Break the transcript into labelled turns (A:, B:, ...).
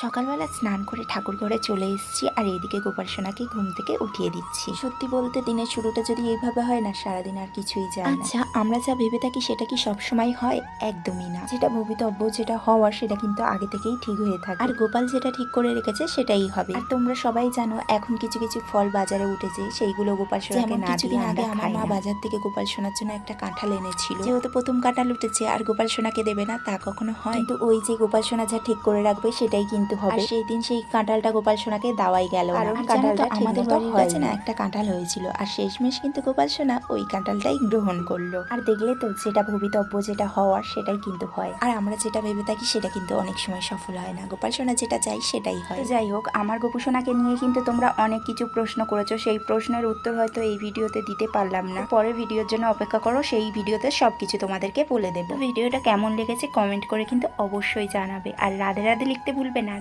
A: সকালবেলা স্নান করে ঠাকুর ঘরে চলে এসেছি আর এইদিকে গোপাল সোনাকে ঘুম থেকে উঠিয়ে দিচ্ছি। সত্যি বলতে দিনের শুরুটা যদি এইভাবে হয় না, সারাদিন আর কিছুই যায় না। আচ্ছা, আমরা যা ভেবে থাকি সেটা কি সবসময় হয়? একদমই না। যেটা ভবিতব্য, যেটা হওয়ার, সেটা কিন্তু আগে থেকেই ঠিক হয়ে থাকে। আর গোপাল যেটা ঠিক করে রেখেছে সেটাই হবে। আর তোমরা সবাই জানো এখন কিছু কিছু ফল বাজারে উঠেছে, সেইগুলো গোপাল সোনাকে না দিয়ে আগে আমার মা বাজার থেকে গোপাল সোনার জন্য একটা কাঁঠাল এনেছিল। যেহেতু প্রথম কাঁঠাল উঠেছে আর গোপাল সোনাকে দেবে না তা কখনো হয়? কিন্তু ওই যে গোপাল সোনা যা ঠিক করে রাখবে সেটাই কিন্তু হবে। সেই দিন সেই কাঁঠালটা গোপাল সোনাকে দেওয়াই গেল না। কারণ কাঁঠালটা আমাদের বাড়ির কাছে না একটা কাঁঠাল হয়েছিল, আর শেষমেশ কিন্তু গোপাল সোনা ওই কাঁঠালটাই গ্রহণ করলো। আর দেখলে তো, যেটা ভবিতব্য, যেটা হওয়ার সেটাই কিন্তু হয়। আর আমরা যেটা ভেবে থাকি সেটা কিন্তু অনেক সময় সফল হয় না। গোপাল সোনা যেটা চাই সেটাই হয়। যাই হোক, আমার গোপু সোনাকে নিয়ে কিন্তু তোমরা অনেক কিছু প্রশ্ন করেছো, সেই প্রশ্নের উত্তর হয়তো এই ভিডিওতে দিতে পারলাম না। পরের ভিডিওর জন্য অপেক্ষা করো, সেই ভিডিওতে সবকিছু তোমাদেরকে বলে দেবো। ভিডিওটা কেমন লেগেছে কমেন্ট করে কিন্তু অবশ্যই জানাবে, আর রাধে রাধে লিখতে ভুলবে না।